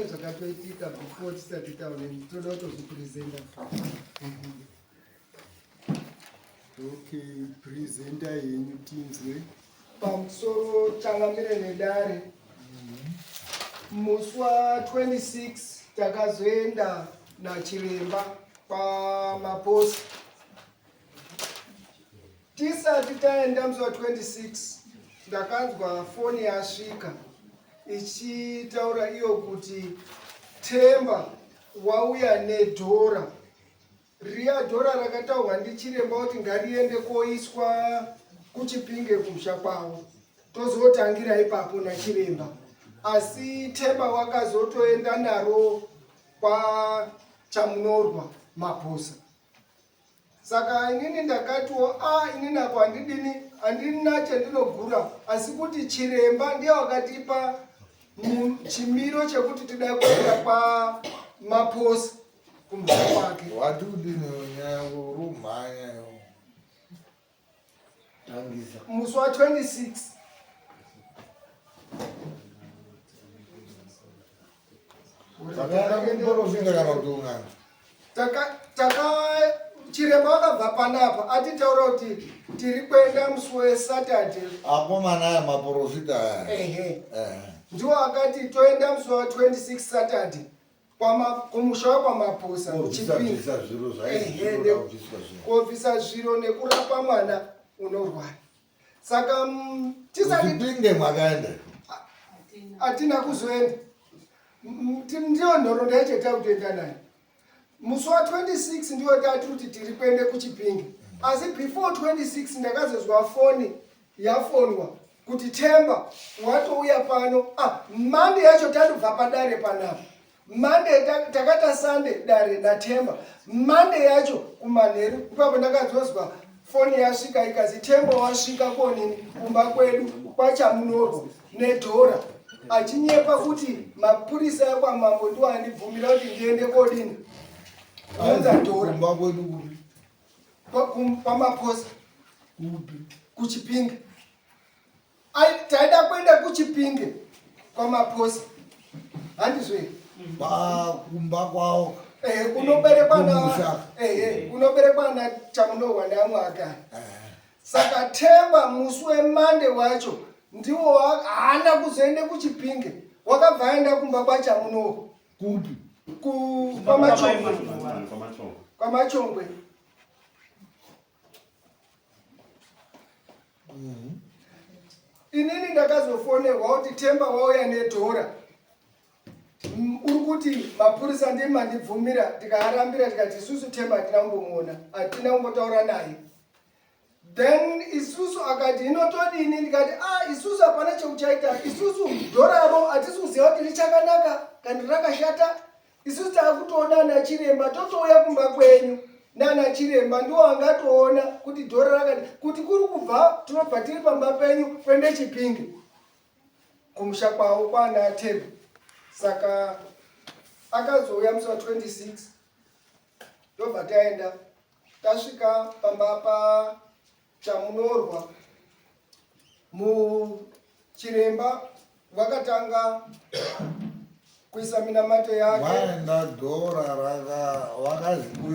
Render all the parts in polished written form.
zvakatoitika before tisati taone toda kutozvipresenta. Okay, presenter yenyu tinzwe. Pamusoro changamire nedare. Musi wa 26 takazoenda nachiremba pamaposi. Tisati taenda musi wa 26 ndakanzwa foni yasvika ichitaura iyo kuti Temba wauya nedhora. Riya dhora rakataurwa ndichiremba kuti ngariende koiswa kuChipinge kumusha kwavo. Tozotangira ipapo nachiremba. Asi Temba wakazotoenda naro kwa Chamunorwa maposa. Saka inini ndakatiwo inini apo handina chandinogura, asi kuti chiremba ndiye wakatipa chimiro chekuti tida kuenda kwa maposa kumusha kwake. Wati kudini nyango rumhanya yo. Tangisa. Musi wa 26 Saka kumborofika kana kutungana. Chiremba wakabva panapa atitaura kuti tiri kuenda musi weSaturday. Apo manaya maprofita. Ndiwo akati toenda musi wa 26 Saturday kumusha kwamaposa kuChipinge. Kubvisa zviro nekurapa mwana unorwara. Saka Kuchipinge mwakaenda? Hatina kuzoenda. Ndiyo nhoroondo yacheta kutoenda nayo. Musi wa 26 ndiyo tati kuti tiri kuende kuChipinge. Asi before 26 ndakazozwa foni yafonwa kuti Temba watouya pano. Monday yacho tandobva padare panapa. Monday takata Sunday dare naTemba. Monday yacho kumanheru ipapo ndakazozwa foni yasvika ikazi Temba wasvika konini kumba kwedu kwaChamunorwa nedhora. Achinyepa kuti mapurisa ekwamambo ndiwo andibvumira kuti ndiende kodini. Unza dhora. Kumba kwedu kupi? Kwamaposa. Kupi? kuChipinge. Taida kuenda kuChipinge kwamaposa. Handizve. Kumba kwao. Kunoberekwa na Chamunorwa neamwe agari. Saka Temba musi weMonday wacho ndiwo haana kuzoende kuChipinge. Wakabva aenda kumba kwaChamunorwa. Kupi? Kwamachongwe. Inini ndakazofonerwa kuti Temba wauya nedhora. Uri kuti mapurisa ndiye mandibvumira tikaarambira tikati isusu Temba hatina kumbomuona, hatina kumbotaura naye. Then isusu akati inotodini, ndikati isusu hapana chekuchaita, isusu dhoraro hatisi kuziva kuti richakanaka kana rakashata. Isusu takutoona nachiremba totouya kumba kwenyu nana chiremba ndiwo angatoona kuti dhora rakati kuti kuri kubva tinobva tiri pamba penyu kuende Chipinge kumusha kwavo kwana Temba. Saka akazouya musi wa 26 ndobva taenda tasvika pamba paChamunorwa. Muchiremba wakatanga kuisa minamato yake. Waenda dhora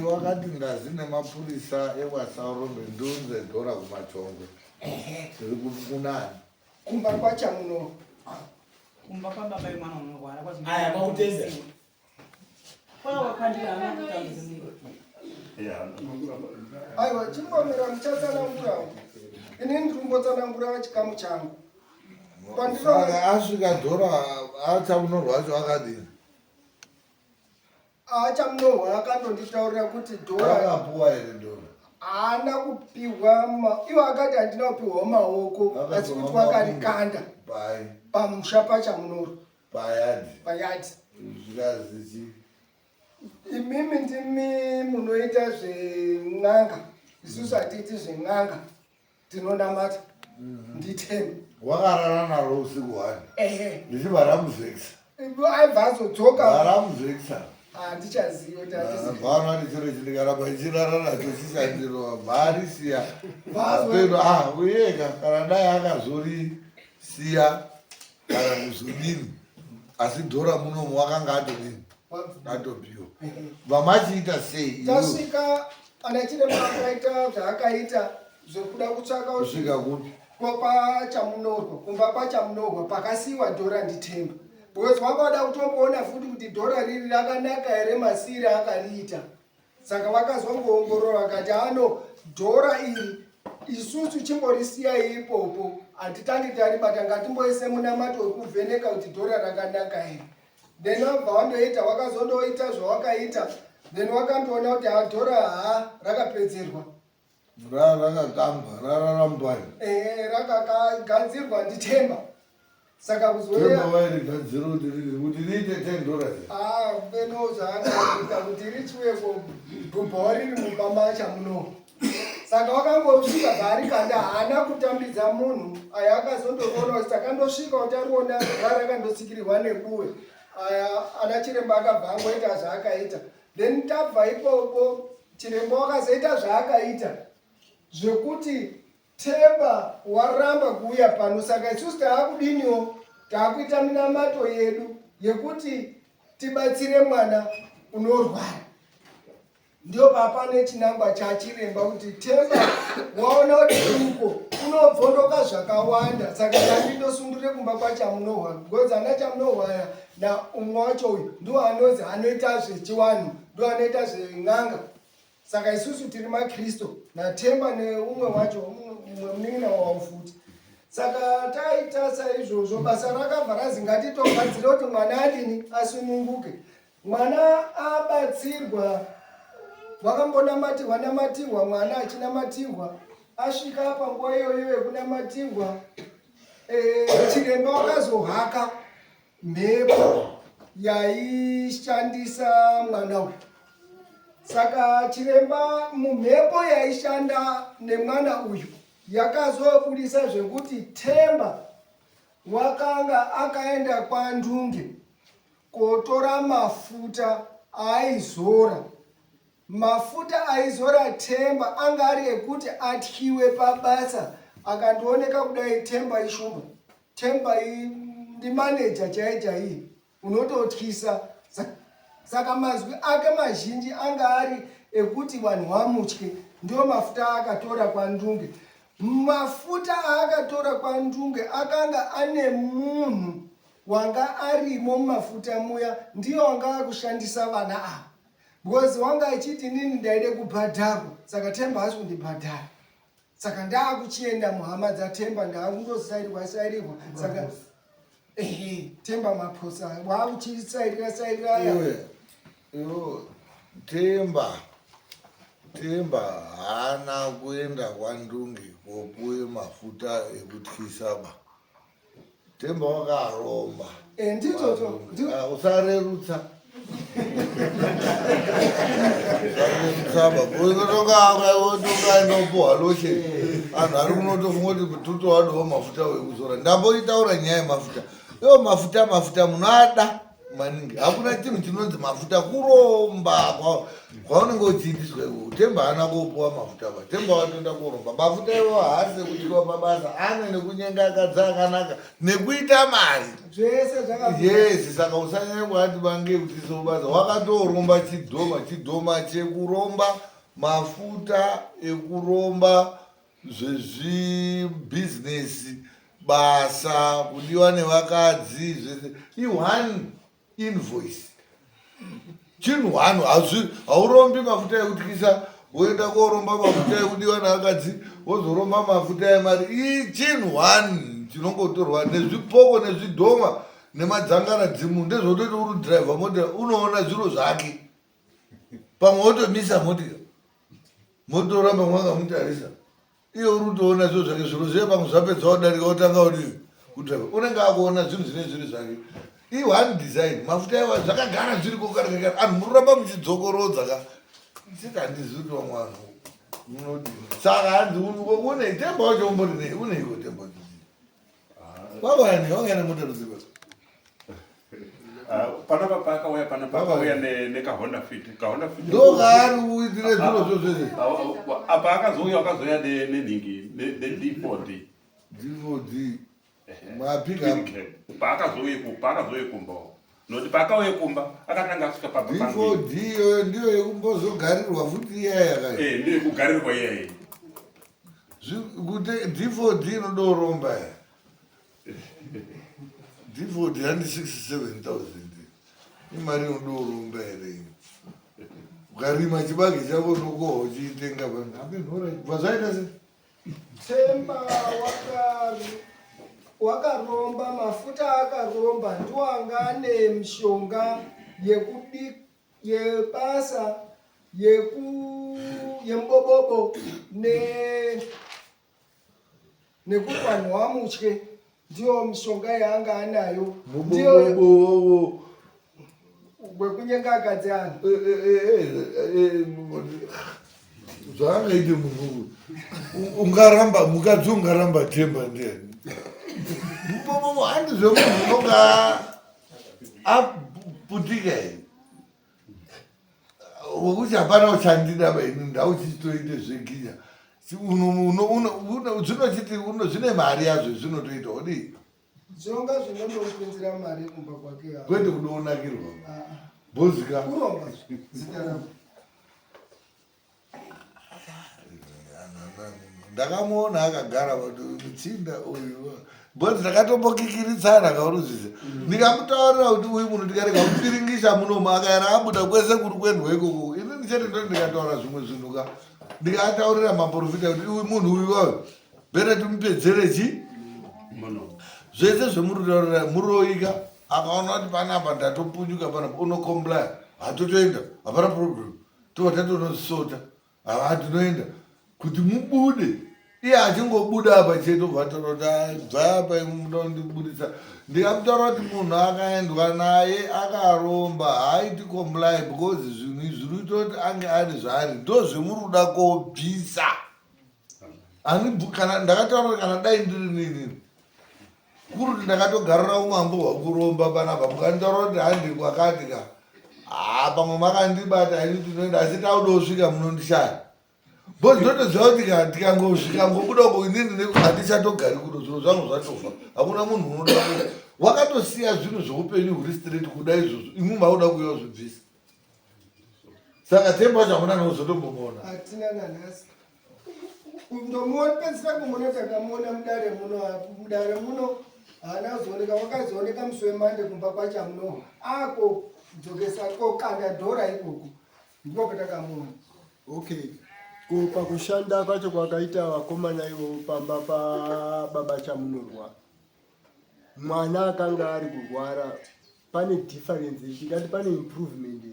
wakati ngazi nemapurisa ewaSaurombe ndunze dhora kumachongwe. Tiri kunani? Kumba kwaChamunorwa. Kumba kwababa yemwana unorwara kwazi. Aya mautenda. Aiwa chimbomera muchatsanangurawo. Ini ndirimbotsanangura chikamu changu. Saka asvika dhora Chamunorwa wacho akadini? Chamunorwa akandonditaurira kuti dhora akapuwa here dhora? haana kupiwa. Iwo akati handina kupiwa maoko, asi kuti wakarikanda pamusha paChamunorwa payadi. Zvikazichi Imimi ndimi munoita zven'anga, isusu hatiiti zven'anga, tinonamata. NdiTemba. wakarara naro usiku hwani? Ndichibva ramuzvekisa? Aibva azodzoka. Ramuzvekisa? Handichazivi kuti vana ndichiro chindikaramba ichirara nacho chishandirwa mharisiya apeno uyeka kana dai akazorisiya kana kuzodini asi dhora munomu wakanga atobhiwa. Vamachiita sei? Tasvika ana chiremba akaita zvaakaita zvekuda kutsvaka kusvika kupi? pachamunorwa, kumba pachamunorwa pakasiyiwa dhora ndiTemba. Because wanga wada kutomboona futi kuti dhora riri rakanaka here masiri akariita. Saka vakazongoongorora vakati dhora iri isusu chimborisiyai ipopo, hatitangi taribata, ngatimboise munamato wekuvheneka kuti dhora rakanaka here. Then vabva vandoita, vakazondoita zvawakaita, then wakandoona kuti dhora rakapedzerwa. Rakagadzirwa rakagadzirwa ndiTemba. Saka kuzoya vairigadzira kuti riite $10. Zvaakaita kuti richiweko gubhawa riri mumba chamuno. Saka wakangosvika bharikanda haana kutambidza munhu. Aya akazondoona kuti takandosvika kuti ariona rakandosikirirwa nebuwe. Aya ana chiremba akabva angoita zvaakaita. Then tabva ipopo chiremba wakazoita zvaakaita zvekuti Temba waramba kuuya pano. Saka isusu taakudiniwo, taakuita minamato yedu yekuti tibatsire mwana unorwara. Ndio papane chinangwa chachiremba kuti Temba waona kuti uko unobvondoka zvakawanda. Saka ndandindosundure kumba kwachamunohwa. Because ana chamunohwaya na umwe wacho uyu ndiwo anozi anoita zvechiwanhu, ndiwo anoita zven'anga. Saka isusu tiri maKristu naTemba neumwe wacho umwe munin'ina wawo futi. Saka taita saizvozvo basa rakabva razi ngatitogadzire kuti mwana adini asununguke. Mwana abatsirwa, wakambonamatihwa mwana achinamatirwa, asvika panguva iyoyo yekunamatirwa chiremba wakazohaka mhepo yaishandisa mwana uyu. Saka chiremba mumhepo yaishanda nemwana uyu yakazobudisa zvekuti Temba wakanga akaenda kwaNdunge kotora mafuta aizora. Mafuta aizora Temba anga ari ekuti atyiwe pabasa. Akandooneka kudai Temba ishumba, Temba ndimaneja chaiye unototyisa. Saka mazwi ake mazhinji anga ari ekuti vanhu vamutye. Ndio mafuta akatora kwaNdunge. Mafuta aakatora kwaNdunge akanga ane munhu wanga arimo mumafuta muya, ndiyo wanga akushandisa vana ava. Because wanga achiti inini ndaide kubhadharwa, saka Temba hasi kundibhadhara. Saka ndaakuchienda muhama dzaTemba, ndaakundosairirwa. Saka Temba maposa waakuchisairira Temba haana kuenda kwaNdunge kopuwe mafuta ekutyisa ba. Temba wakaromba. Nditoto usarerutsa. Usarerutsa kutonga inopuwa loshe. Anhu ari kunotofunga kuti mututu wadowo mafuta wekuzora. Ndamboitaura nyaya yemafuta. Mafuta munoada maningi. Hakuna chinhu chinonzi mafuta kuromba kwaunenge uchiindiswa iwo. Temba haana kupuwa mafuta ba. Temba watoenda koromba. Mafuta iwo haasi kutiwa mabasa, ane nekunyenga akadzi akanaka nekuita mari. Zvese zvakabva. Yes, saka usanyanya kuati bange kutiisa mabasa. Wakatoromba chidhoma chekuromba, mafuta ekuromba, zvezvibhizinesi, basa, kudiwa nevakadzi, zvese. I1 invoice. Chinhu hanu haurombi mafuta ekutyisa, woenda koromba mafuta ekudiwa nevakadzi, wozoromba mafuta emari. Chinhu hanu chinongotorwa nezvipoko nezvidhoma nemadzangana dzimu ndezvototi uri dhiraivha motika unoona zviro zvake. Pamwe wotomisa motika, motoramba mwanga mutarisa. Iye uri kutoona zviro zvake, zviro zviye pamwe zvapedza wadarika wotanga kudhiraivha. Unenge akuona zvinhu zvine zviri zvake. I1 design, mafuta iwa zvakagara zviri kokarekara. Anhu muroramba muchidzokorodza ka. Sikandizvi kuti vamwe vanhu munodini. Saka hanzi une Temba wacho umbori nei, uneiko Temba wacho. Wakaenda motoruziva. Panapa pakauya pakauya nekahonda fit. Ndo kaari kuitire zviro zvozvese. Apa akazoya nenhingi, D40. D40. Mapika paakazouye kumbawo noti paakauye kumba akatanga asvika D4D ndiyo yekumbozogarirwa futi iyaya ndiyo yekugarirwa iyayi kuti D4D inodooromba D4D handi 67,000 imari inodooromba here ukarima chibage chako nokoho chiitenga pazvaita se Temba wakaromba mafuta akaromba ndiwanga ane mishonga yebasa yembobobo nekupanhwa mutye ndiyo mishonga yaanga anayo ndiyo wekunyengagadzi anhu zvaangaite munhu ungaramba mukadzi ungaramba Temba ndiani handi zvemunhu unonga aputika here wekuti hapana uchandida baini ndauchichitoite zveginya zvinochiti zvine mari yazvo zvinotoita odii zvonga zvinondopinzira mari kumba kwake kwete kudoonakirwa bhozika kuromba zita ravo ndakamuona akagara muchinda uyu bhozi ndakatombokikiritsana kauruzvise ndikamutaurira kuti uyu munhu ndikarega kupiringisha munoma akaera abuda kwese kuri kwendwa ikoko inini chete ndo ndikataura zvimwe zvinhu ka ndikataurira maprofita kuti uyu munhu uyuwayo bere timupedzerechi zvese zvemuritaurira muroika akaona kuti panapa ndatopunyuka panapa unokomplya hatotoenda hapana problem tovatatonosota hava tinoenda kuti mubude iye achingobuda apa chete bvatorota bvapa munondibudisa ndikamutaura kuti munhu akaendwa naye akaromba haiti comply because zvinhu izvi zvinoita kuti ange ari zvaari ndo zvemuruda kobvisa kana ndakataura kana dai ndiri nini kuruti ndakatogarira umambo hwakuromba panapa mukanditaura kuti handi kwakati ka pamwe makandibata ini tinoenda asi tauda kusvika munondishaya bhozi ndotoziva kuti tikangosvika ngobuda uko inini handichatogari kudo zviro zvangu zvatofa hakuna munhu unoda kuita wakatosiya zvinhu zveupenyu huri straight kuda izvozvo imwe mauda kuiwa zvibvisa saka Temba chamuna nozotombomuona hatina nanhasi ndomupedzisira kumuna takamuona mudare muno haana kuzooneka wakazooneka musi wemande kumba kwachamuno ako dzokesa kokanda dhora ikoko ndiko kwatakamuona okay pakushanda kwacho kwakaita vakomana ivo pamba pababa chamunorwa mwana akanga ari kurwara pane difference tikati pane improvement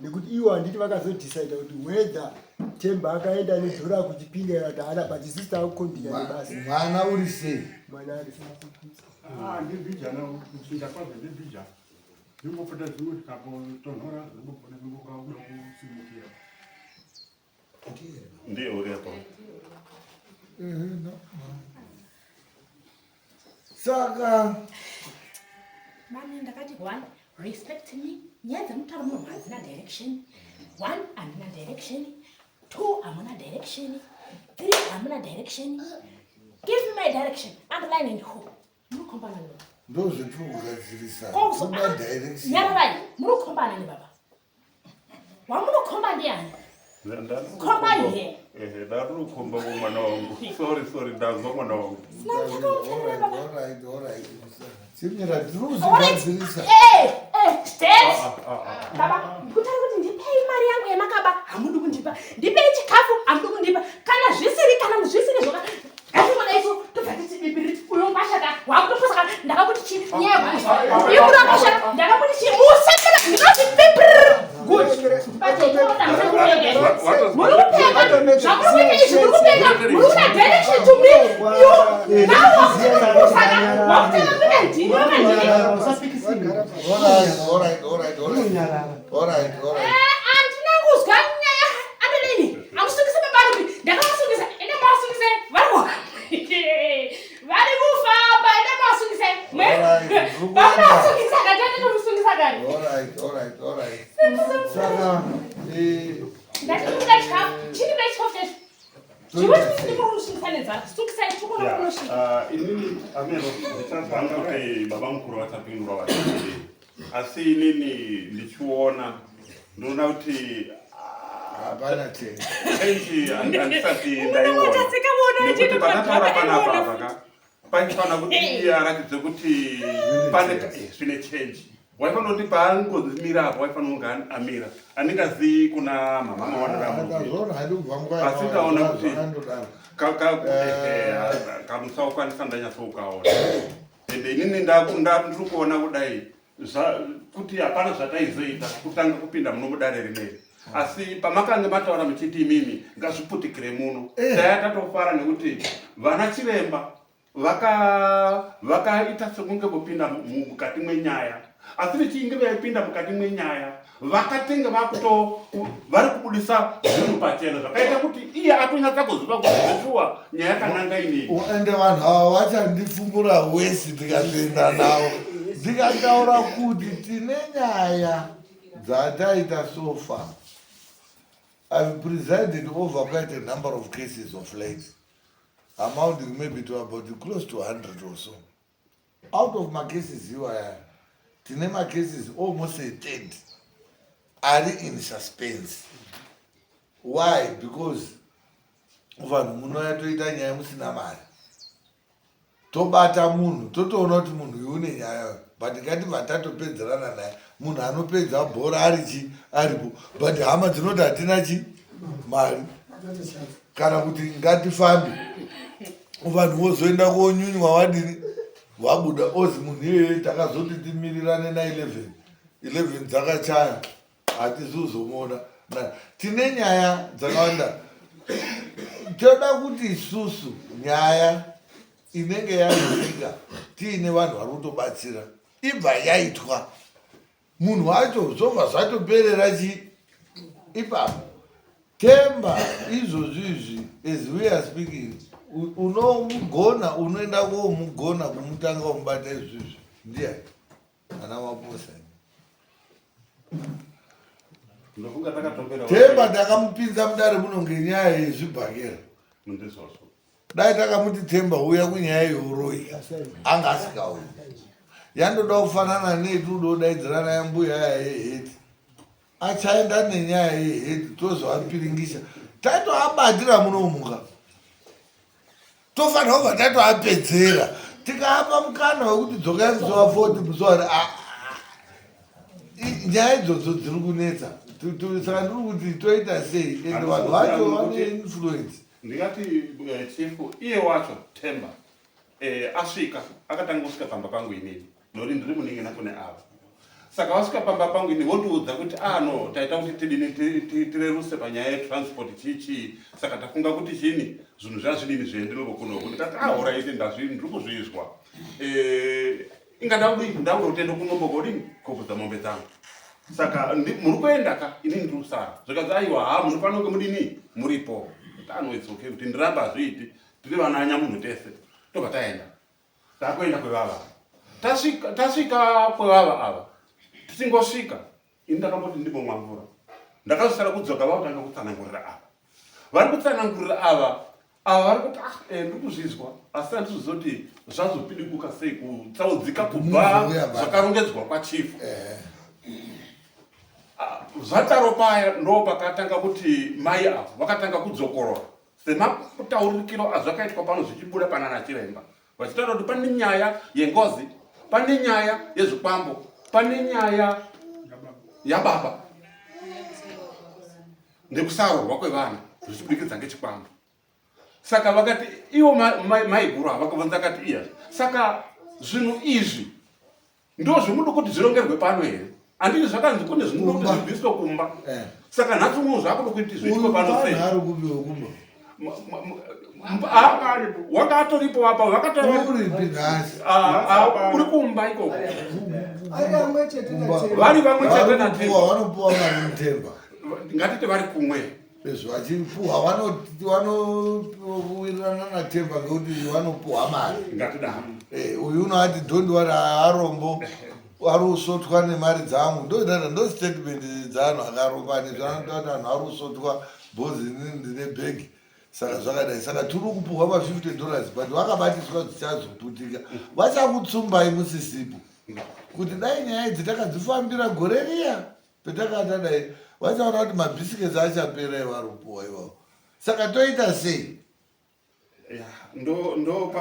nekuti ivo handiti vakazodecide kuti whether Temba akaenda nedhora kuchipinga kuti haana but sister akukondiya nebasa mwana uri sei mwana ari ndibhija kuchinja kwazvo ndibhija zvimbopota zvimwe zvikatonhora zvimbopota zvimbokauda kusimukira ndiye uri apo saka mami ndakati 1 respect me nyaya dzemutaura munhu hadzina direction 1 hamuna direction 2 hamuna direction 3 hamuna direction give me my direction underline and who munokombana nini ndo zvetinogadzirisa nyaravai munokombana ni baba wamunokomba ndiani komba ihe ndarukomba mwana wangu sorry ndazwa mwana wangu simira tiruzigadzirisa baba kutari kuti ndipei mari yangu yemakaba hamudi kundipa ndipei chikafu hamudi kundipa kana zvisiri zvoka ngationa isu tobva tichibibiri uyo mashaka wakutoposaka ndakakuti chi nyaya ndakakuti chi musakira ndinoti bibiri good andinanguzwa nyaya adoleni amusungisa mabarupi ndakamasungisa ende masungisa vari kufamba ende masungisa vamasungisa katati nomusungisa kari saka ndatimuda chikafu chini bai chikafu checho inini Amero ndichazvanga kuti baba mukuru vatapindura vachii, asi inini ndichiona ndinoona kuti hapana chenji handisati ndaiona nekuti pakataura panapa paifanira kuti iye aratidze kuti pane zvine chenji. Waifanira kuti paangonzimira apo waifanira kunge amira andingazivi kuna mama asikaona kuti kamusaukanisa ndanyatsokaona ende inini ndiri kuona kudai kuti hapana zvataizoita kutanga kupinda muno mudare rineri, asi pamakange mataura muchiti imimi ngazviputikire muno taya tatofara nekuti vana chiremba vakaita sekunge vopinda mukati mwenyaya, asi vichinge vaipinda mukati mwenyaya vakatenge vari kubudisa zvinhu pachena zvakaita kuti iye atonyatsa kuziva kuti zvesuwa nyaya yakananga inini. Ende vanhu ava vachandifungura wesi ndikatoenda navo ndikataura kuti tine nyaya dzataita so far. I've presided over quite a number of cases of late, amounting maybe to about close to 100 or so. Out of my cases here, tine my cases almost a third are in suspense. Why? Because vanhu munoya toita nyaya musina mari, tobata munhu totoona kuti munhu uyu une nyaya, but ngati vatatopedzerana naye munhu anopedza bhora aripo, but hama dzinoti hatina mari, kana kuti ngatifambe vanhu vozoenda konyunywa wadini wabuda ozi munhu iyeye takazoti timirirane na11 dzakachaya hatizozomona. Tine nyaya dzakawanda, toda kuti isusu nyaya inenge yazoika tiine vanhu vari kutobatsira ibva yaitwa munhu wacho zvobva zvatoperera ipapo Temba izvozvizvi as we are speaking unomugona unoenda komugona kumutanga umubata izvizvi ndiye ana maposa. Temba takamupinza mudare muno ngenyaya yezvibhakera, dai takamuti Temba uya kunyaya yeuroyi anga asikauyi. Yandoda kufanana nedu dodaidzirana yambuya yeheti achaenda nenyaya yeheti tozoapiringisha taitoabatira munomuka tofanira kubva tatoapedzera tikaapa mukana wekuti dzokai musowa 40 musowari nyaya idzodzo dziri kunetsa. Saka ndiri kuti toita sei ende vanhu vacho vane influence. Ndingati chifu iye wacho Temba asvika akatanga kusvika pamba pangu inini nori ndiri muningina kune ava, saka wasvika pamba pangu ini vondiudza kuti no taita kuti tidini tireruse panyaya yetransport chichi, saka tafunga kuti chini zvinhu zvazvidini zvienderere kunoku. Ndikati alright ndiri kuzvizwa, ingandauda kutenda kunombogodi kobvudza mombe dzangu, saka muri kuenda ka ini ndiri kusara zvikanzi aiwa munofanira kunge mudini muripo. It's okay kuti ndiramba zviiti tiri vananya munhu tese tobva taenda takuenda kwevava tasvika kwevava ava tisingosvika ini ndakamboti ndimomwa mvura ndakazosara kudzoka vautanga kutsanangurira ava vari kutsanangurira ava vari kuti ndiri kuzvizwa asi handizvizoti zvazopidikuka sei kutsaudzika kubva zvakarongedzwa kwachifu. Zvataro paya ndo pakatanga kuti mai avo vakatanga kudzokorora semataurikiro azvakaitwa pano zvichibuda panana chiremba vachitaura kuti pane nyaya yengozi, pane nyaya yezvikwambo, pane nyaya yababa ndekusarurwa kwevana zvichibudikidza ngechikwambo. Saka vakati ivo maiguru ava vakabvunza kati iya saka zvinhu izvi ndo zvimuda kuti zvirongerwe pano here, handiti zvakanzi kune zvinoda kuti zvibviswe kumba, saka nhasi munhu zvakuda kuti zviitwe pano sei wanga atoripo apa uri kumba ikoko vari vamwe chete naTemba ngatiti vari kumwe vachipuhwa vanowirirana naTemba ngekuti vanopuhwa mari ngatidaro. Uyu unoti don't worry arombo ari kusotwa nemari dzangu ndo statement dzaanhu akarongwa nezvanoti vanhu ari kusotwa bhozi ndine bhegi saka zvakadai saka tiri kupuhwa $50 but vakabatiswa zvichazoputika vachakutsumbai musisipo kuti dai nyaya idzi takadzifambira gore riya petakata dai vachaona kuti mabhisiketsi achapera ivari kupuhwa ivavo saka toita sei ndokuti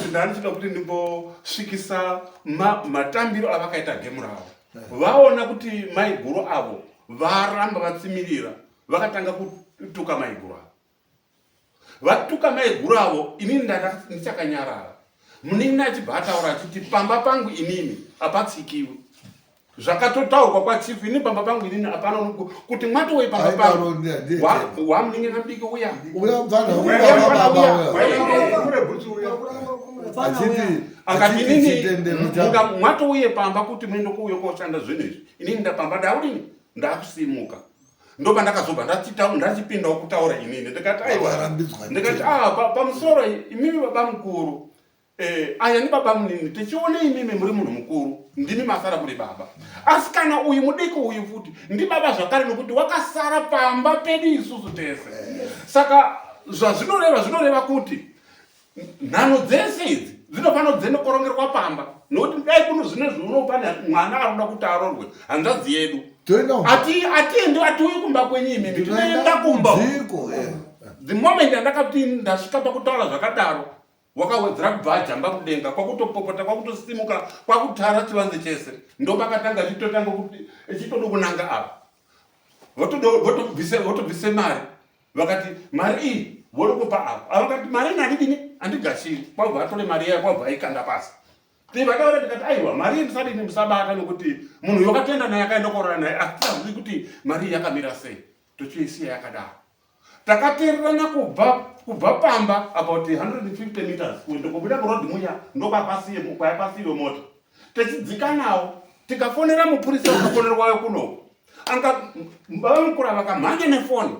ndanichida kuti ndimbosvikisa matambiro avakaita gemu ravo vaona kuti maiguru avo varamba vatsimirira vakatanga kutuka maiguru avo vatuka maiguru avo inini ndichakanyarara munini achibva ataura achiti pamba pangu inini hapatsikiwi zvakatotaurwa kwachifu ini pamba pangu inini hapana kuti mwatowei pamba pangu wamuningi nabiki uya akati inini mwatouye pamba kuti muende kuuye koshanda zvinezvi inini ndapamba ndaudini ndakusimuka ndopa ndakazobva ndachipindawo kutaura inini ndikati aiwa ndikati pamusoro imimi baba mukuru aya ni baba munini tichione imimi muri munhu mukuru ndimi masara muri baba asi kana uyu mudiki uyu futi ndi baba zvakare nokuti wakasara pamba pedu isusu tese saka zvinoreva kuti nhano dzese idzi dzinofana dzinokorongerwa pamba nokuti dai kuno zvine zvinopana mwana aroda kuti arorwe hanzvadzi yedu atiendi atiuyi kumba kwenyu imimi tinoenda kumba the moment andakati ndasvika pakutaura zvakadaro wakawedzera kubva ajamba kudenga kwakutopopota kwakutosimuka kwakutara chivanze chese ndopakatanga chitotanga kuti chitoda kunanga apa votobvise mari vakati mari iyi vodi kupa apa vakati mari nandidini handigashiri kwabva atore mari yayo kwabva aikanda pasi tivadaura tikati aiwa mari ndisadini musabata nekuti munhu yokatenda naye akaenda korora naye atisazivi kuti mari yakamira sei tochiisiya yakadaro takateererana kubva pamba about 150 meters kuende kubuda kurodhi muya ndokwayapasiwe mota tichidzika nawo tikafonera mupurisa ukafonerwayo kunoko baba mukuru vakamhanya nefoni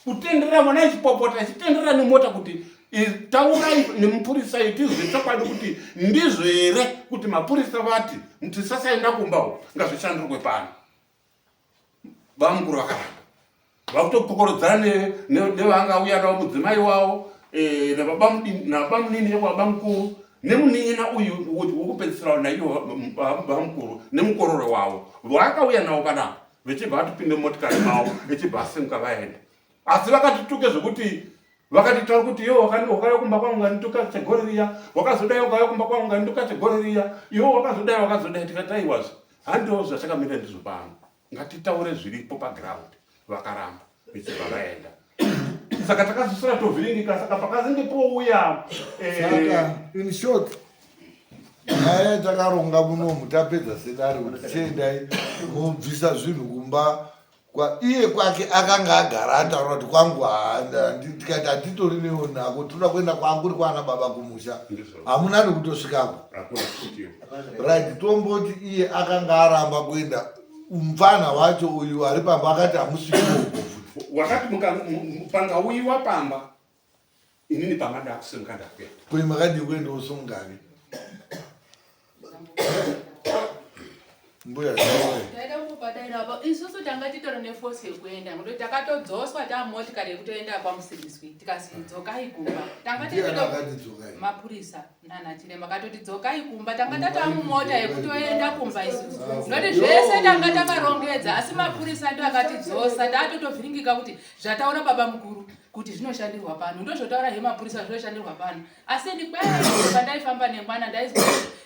kutenderera mona ichipopota ichitenderera nemota kuti taurai nemupurisa itizwe chokwadi kuti ndizvo here kuti mapurisa vati tisasaenda kumbawo ngazvishandirwe pano baba mukuru vakaramba vakutokokorodzana nevangauya navo mudzimai wavo nababa munini wababa mukuru nemunin'ina uyu wokupedzisira naiwo baba mukuru nemukorore wavo vakauya navo panapa vechibva vatipinde motikari mavo vechibva asimuka vaenda asi vakatituke zvokuti vakatitaura kuti iwo wakauya kumba kwangu nganituka chegore riya wakazodai wakauya kumba kwangu nganituka chegore riya iwo wakazodai tikati aiwazve handiwo zvachakamira ndizvo pano ngatitaure zviripo paground vakaramba vechibva vaenda saka takazosara tovhiringika saka pakazinge pouya saka in short nyaya takaronga munomu tapedza sedare kuti chiendai mubvisa zvinhu kumba iye kwake akanga agara ataura kuti kwangu tikati hatitori newo nako toda kuenda kwanguri kwana baba kumusha hamuna nekutosvikako right tomboti iye akanga aramba kuenda umfana wacho uyu ari pamba akati hamusvikoko wakati pangauyiwa pamba inini pamba ndakusimuka ndakuenda kuri makadii kuenda usungani mbuya taida kubhadhaira isusu tanga titori nefosi yekuenda ngekuti takatodzoswa tamotikari yekutoenda pamusindiswi tikasi dzokai kumba mapurisa nanachiremba katoti dzokai kumba tanga tatamumota yekutoenda kumba isusu noti zvese tanga takarongedza asi mapurisa ndo akatidzosa tatotovhiringika kuti zvataura baba mukuru kuti zvinoshandirwa pano ndozvotaura hemapurisa zvinoshandirwa pano asi pandaifamba nemwana ndaizwa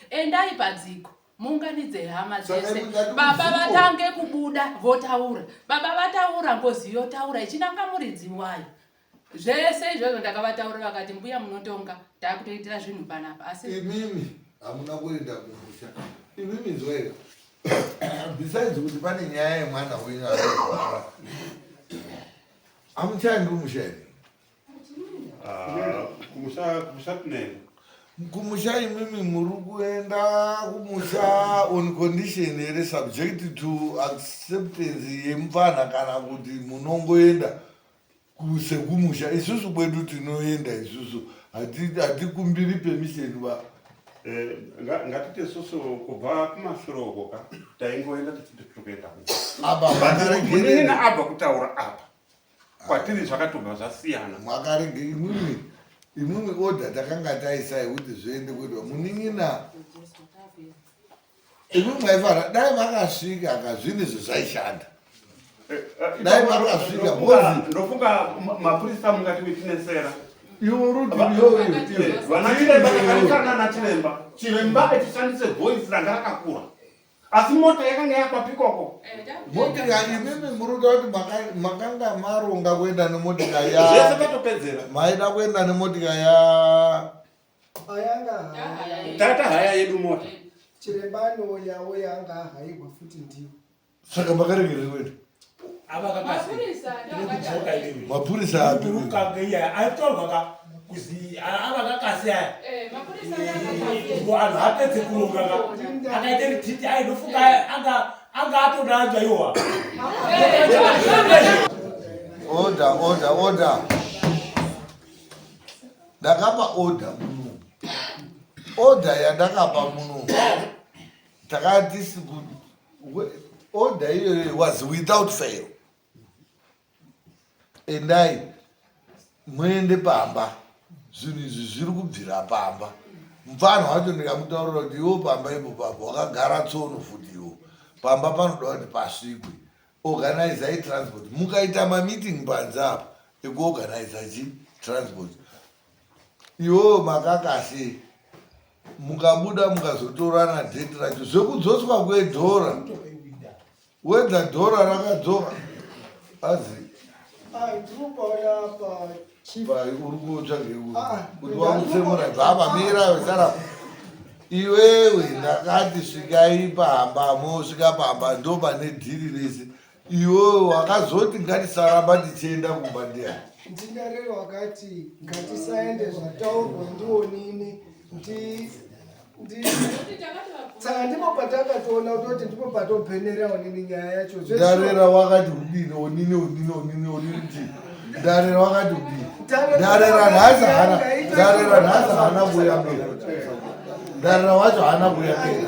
endai padziko muunganidze hama dzese baba vatange kubuda votaura baba vataura ngozi yotaura ichinanga muridzi wayo zvese izvozvo ndakavataura vakati mbuya munotonga takutoitira zvinhu panapa asi imimi hamuna kuenda kumusha imimi zoera besides kuti pane nyaya yemwana wenyu ararwara hamuchaendi kumusha here kumusha kunene kumusha imimi muri kuenda kumusha on condition here subject to acceptance yemufana kana kuti munongoenda sekumusha isusu kwedu tinoenda isusu hatikumbiri permission va ngatiti isusu kubva kumashurokoka taingoenda tichiti tiri kuenda apa munini abva kutaura apa kwatiri zvakatobva zvasiyana. Mwakarege imwimwi order takanga taisai kuti zviende kuti munin'ina imwi mwaifara dai makasvika kazvini zvisaishanda. Dai makasvika bozi Ndofunga mapurisa mungati witinesera. iwo ruti Vanachiremba vakanikana nachiremba. Chiremba echishandise voice ranga rakakura. Asi mota yakanga yakwapikoko. motikari imimi muruta kuti makanga maronga kuenda nemotikari Zvese katopedzera. maida kuenda nemotikari ya ayanga Tata haya yedu mota. chirembano yawo yanga haigwa futi ndiyo saka makaregere kwenda mapurisa api kuzi avakakasiya vanhu apedze kuronga akaite rititi ainofunga anga atodanzwa iwa order ndakapa order muno order yandakapa muno takati order iyoyo was without fail endai muende pamba zvinhu izvi zviri kubvira pamba mufano wacho ndikamutaurira kuti iwo pamba ipo pamba wakagara tsono futi iwo pamba panoda kuti pasvikwe organizai transport mukaita mameeting panze apo ekuorganiza chi transport iwo makakasi mukabuda mukazotorana dheti racho zvekudzoswa kwedhora wedza dhora rakadzoka azi ndikupaona pa uri kutsvage kuti wamutsemura bvapa mira wesara iwewe ndakati svikai pamba mosvika pamba ndo pane dhiri rese iwewe wakazoti ngatisaramba tichienda kumba ndiani ndindarere wakati ngatisaende zvataurwa ndionini saka ndipo patakatoona kutoti ndipo patobhenera onini nyaya yacho ndarera wakati udini onini ti ndarera wakati udini ndarera nhasi hana kuya mberi ndarera wacho hana kuya mberi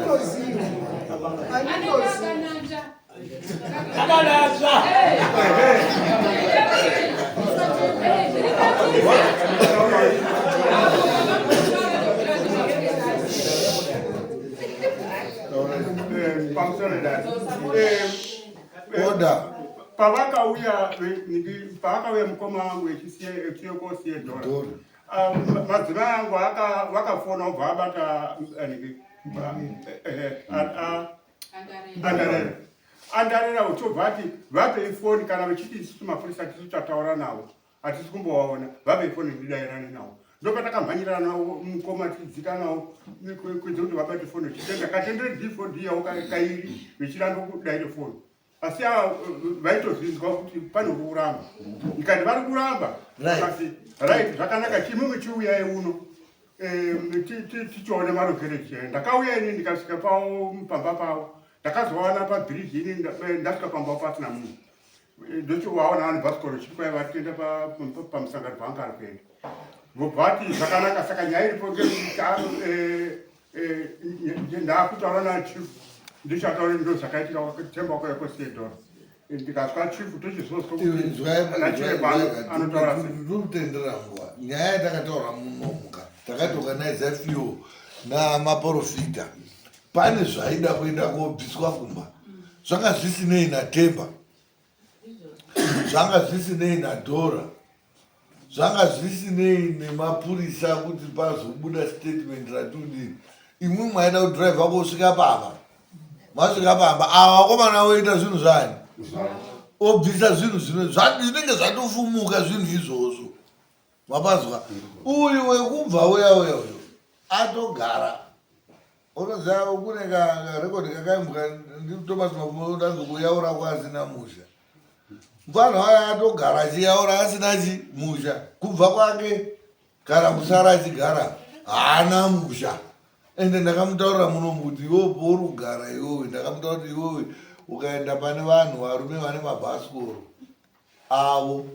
akanazva order pavakauya mukoma wangu echiyokosiye dhora madzimai angu vakafona ubva abata andarera uchobva ati vapei foni kana vechiti isusu mapurisa tisu tataura navo hatisi kumbovaona vapei foni ndidairane navo ndopatakamhanyira navo mukoma tidzika navo kuedza kuti vabate foni chitenda katendere dfod yavo kairi vechiramba kudaire foni asi vaitozvinzwa kuti pane kuramba ikati vari kuramba asi right zvakanaka chimwe chiuyai uno tichione marokereji ndakauya ini ndikasvika pavo pamba pavo ndakazowana pabhiriji ini ndasvika pamba pasina munhu ndochiwaona vanhu bhasikoro chikwai vari kuenda pamusangano paanga ari kuenda vobvati zvakanaka saka nyaya iripo ndakutaura nachifu ndichataura ndo zvakaitika temba kwaekosiyedhora ndikasva chifu tochizvozvanotaura ndikutendera nguva nyaya yatakataura munomuka takati organize fuel namaprofita pane zvaida kuenda kobviswa kumba zvanga zvisinei natemba zvanga zvisinei nadhora zvanga zvisinei nemapurisa kuti pazobuda statement ratudini imwe mwaida kudhiraivha kosvika pamba masvika pamba ava vakomana voita zvinhu zvani obvisa zvinhu zvinenge zvatofumuka zvinhu izvozvo mapazwa uyu wekubva uya uyo atogara unoziva kune karekodi kakaimbwa nditomas madanzokuyaura kwasina musha mfano aya atogara achiyaura asina chi musha kubva kwake kana kusara achigara haana musha ende ndakamutaurira munomu kuti iwo pouri kugara iwowe ndakamutaura kuti iwowe ukaenda pane vanhu varume vane mabhasikoro avo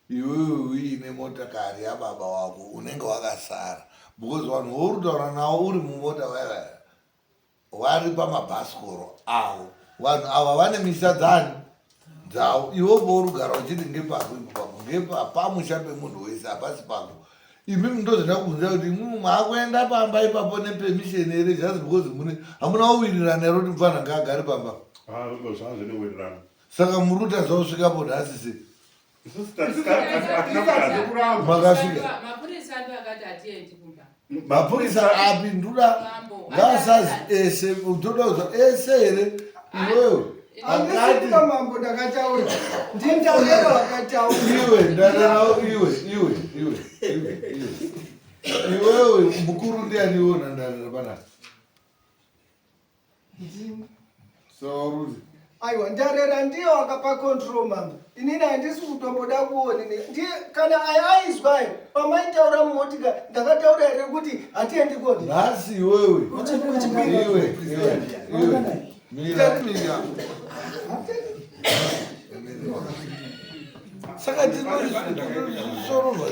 iwewe uine motakari yababa wako unenge wakasara because vanhu vouri kutaura navo uri mumota vaya vari pamabhasikoro avo vanhu ava vane misha dzani dzavo ivo vorugara uchiti ngepako ipapako ngepamusha pemunhu wese hapasi pako. Imimi ndozoda kubvunza kuti imimi maakuenda pamba ipapo nepermission here just because hamuna kuwirirana ero kuti mufana ngaagare pamba. Zvaazvinowirirana. Saka muri kuita zvausvikapo nhasi sei? Makasvika. Mapurisa ndo akati atiendi kumba. Mapurisa api nduda ngasazi ese utoda kuzwa ese here iwewe akati mambo ndakataura ndindaurero wakataura iwe ndararao iwewe mukuru ndiani iwona ndarara panapa sauruzi aiwa ndarera ndiyo akapa control mambo inini handisi kutomboda kuoni ndiye kana aizwayo pamaitaura mumotika ndakataura here kuti hatiendi kodi nhasi iwewe mira saka tinosororwa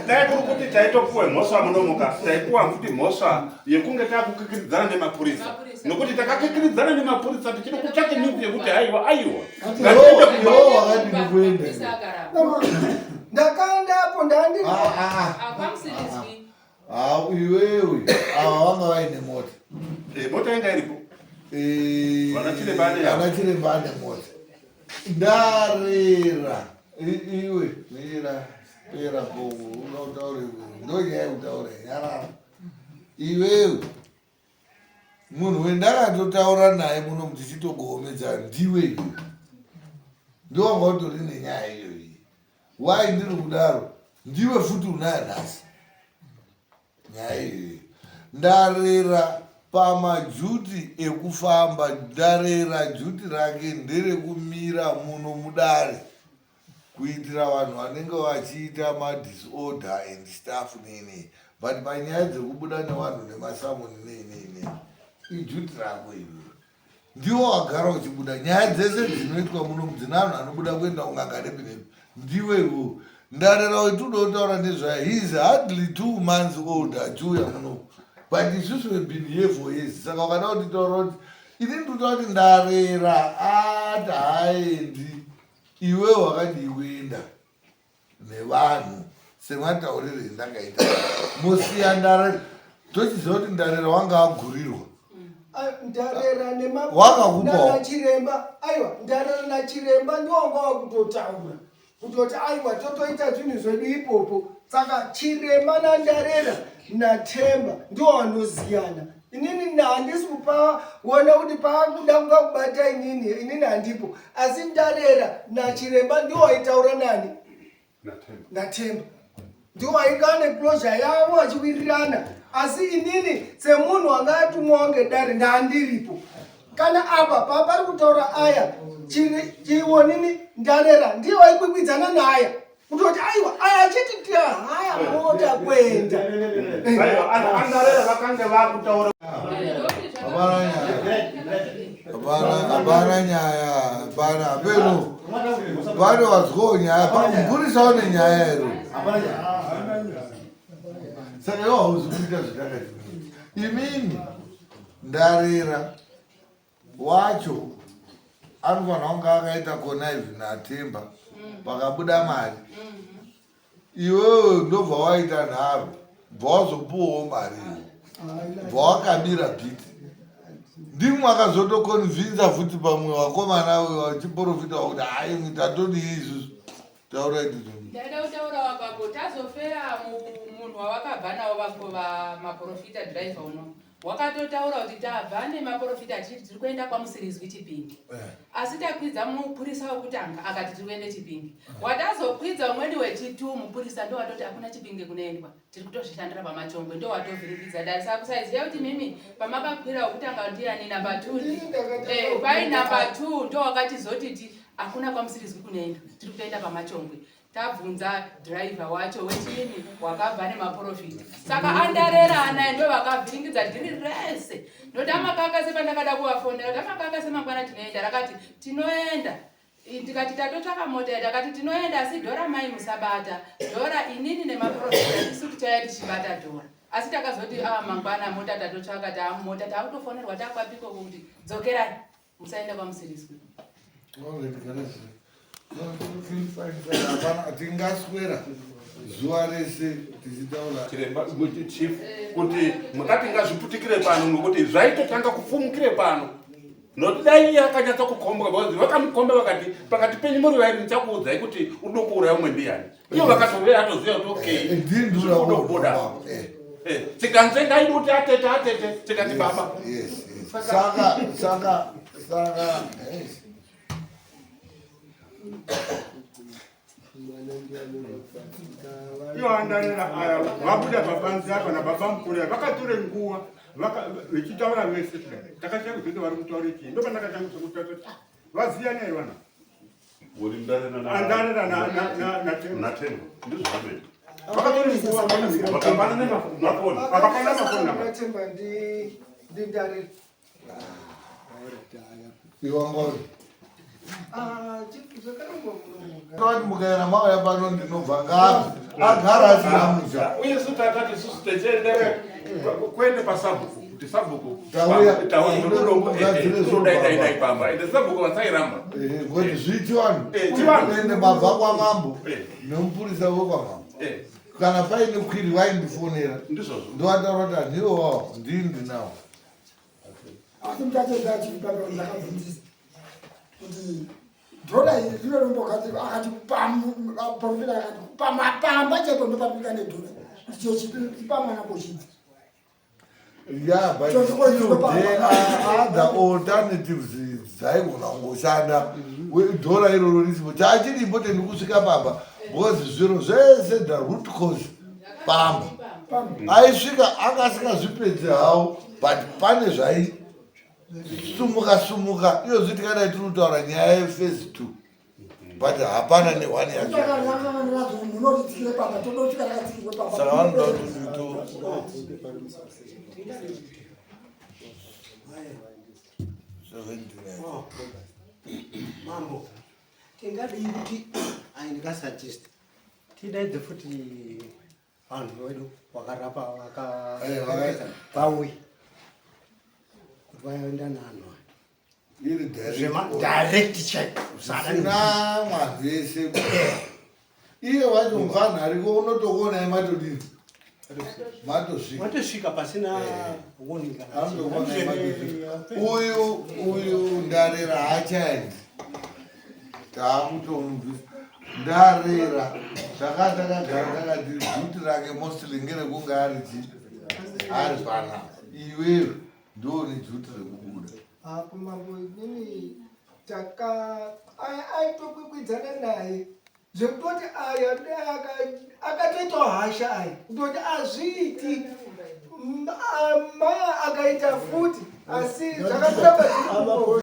dai kuri kuti taitopuwe mhosva munomuka taipuwa futi mhosva yekunge takukikiridzana nemapurisa nokuti takakikiridzana nemapurisa tichida kutsvake nyuzi yekuti aiwa wakadini kuenda ndakaendapo ndandiri iwewe ava vanga vaine mota mota inga iripo vanachiremba ane mota ndarera iwe pera po unautaure ndonyaya kutaura yarara iwewe munhu wendakatotaura naye muno tichitogomedza ndiwe iwe ndowanga utori nenyaya iyoyi wai ndiri kudaro ndiwe futi unayo nhasi nyaya iyoyi ndarera pamajuti ekufamba ndarera juti rake nderekumira muno mudare kuitira vanhu vanenge vachiita madisorder and stuff nene but panyaya dzekubuda nevanhu nemasamoni nene ijuti rako iwe ndiwo wagara uchibuda nyaya dzese dzinoitwa muno dzina vanhu vanobuda kuenda kunganganepinepi ndiwe iwo ndarera wetudotaura nezvayo he is hardly 2 months old achiuya muno but isusu webeen here for years saka wakada kuti taura kuti ini ndinotaura kuti ndarera ati haaendi iwe wakadi kuenda nevanhu semataurire endakaita musiya ndarera tochiziva kuti ndarera wanga agurirwa ndarera wakakupawo nachiremba aiwa ndarera nachiremba ndiwanga wakutotaura kutoti aiwa totoita zvinhu zvedu ipopo saka chiremba nandarera natemba ndiwo vanoziyana inini handisi kupaona kuti paakuda kunga kubata inini handipo asi ndarera nachiremba ndiwo vaitaura nani natemba ndiwo vaingaa neclosure yavo vachiwirirana asi inini semunhu wanga atumwawo ngedare ndaandiripo kana apa papari kutaura aya chiwonini ndarera ndiyo vaikwikwidzana naaya kutoti aiwa aya achiti haya mota kwenda andarera vakange vakutaura hapana nyaya hapana peno vane wazwawo nyaya pamupurisawo nenyaya ero saka iwo hauzi kuita zvitakati imini ndarera wacho anofanira kunga akaita connive natemba pakabuda mari iwewe ndobva waita nharo bva wazopuwawo mari bva wakamira bhiti ndimwe akazotokonvinza futi pamwe vakomana vachiprofita kuti hai tatodi isusu taurai ndaida kutaura wakapo tazofera munhu wawakabva nawo vakova maprofita driver uno wakatotaura kuti tabva nemaprofita achiti tiri kuenda kwamusirizwi Chipinge asi takwidza mupurisa wekutanga akati tiri kuende Chipinge watazokwidza umweni wechitu mupurisa ndo watoti hakuna Chipinge kunoendwa tiri kutozvishandira pamachongwe ndo watovhiripidza dare saka kusaiziva kuti mimi pamakakwira wekutanga ndiani namba 2 pai namba 2 ndo wakatizotiti hakuna kwamusirizwi kunoendwa tiri kutoenda pamachongwe tabvunza driver wacho wechini wakabva nemaprofita saka andarera anaye ndo vakavhiringidza dhiri rese noti amakakase pandakada kuvafonera kuti amakakase mangwana tinoenda rakati tinoenda tikati tatotsvaka mota yedu akati tinoenda asi dhora mai musabata dhora inini nemaprofita isu tichaya tichibata dhora asi takazoti mangwana mota tatotsvaka taamumota taakutofonerwa takwapiko kuti dzokerai musaenda kwamusirizwi. Hapana, tingaswera zuva rese tichitaura chiremba chief kuti mukati ngazviputikire pano nokuti zvaitotanga kupfumukire pano noti dai akanyatsa kukomba because vakamukomba vakati pakati penyu muri vairi ndichakuudzai kuti uri kuuraya umwe ndiani iyo vakatovera atoziva kuti okay ndinoboda tikanze ngaidi kuti atete tikati baba saka iyo andarira aya vabuda pabanzi apa nababamukuru vakatore nguva vechitaura vese takachia kuzoita vari kutaura chii ndo pandakatanga kutaura vaziyani aivana andarira nateno ndizvamene vakatore nguva vakapana nemafoni Matemba ndindarira. iwangori kuti mukaera mauya pano ndinobva ngapi agara asina musha uye sutatati susu techiendere kwende pasabhuku kuti sabhuku taudaidaidai pamba ende sabhuku vasairamba kuti zvichivanhu ende mabva kwamambo nemupurisa wekwamambo kana paine kwiri vaindifonera ndizvozvo ndovataura kuti handiwo wavo ndii ndinawo asi ndakabvunzisa kuti dhora iri rinorombokaati akati profita akati pamapamba chaipo ndopapika nedhora chipamwana kochidzi yeah, but still, there are other alternatives dzaigona kungoshanda dhora iroro risipo chachiri important kusvika pamba because zviro zvese the root cause pamba aisvika akasingazvipedzi hawo but pane zvai sumuka iyo zvitikadai tiri kutaura nyaya yephase 2 but hapana ne1 yacho saka vanoda kuti mambo tingadii kuti ndikasuggest tidaidze futi vanhu vedu vakarapa vauye kuti vaenda nanhu iri direct check zvisina mwanhu wese iye wacho mvanhu ariko unotokuonai matodini matosvika pasina uyu ndarera haachaendi taakutomubvisa ndarera takagara takati bhuti rake mostly ngerekunge ari pana iweyo ndoni bhuti rekubuda Hapo mambo nini aitokwikwidzana naye zvekutoti aya akatoitawo hasha aya kutoti azviiti maya akaita futi asi zvakakuramba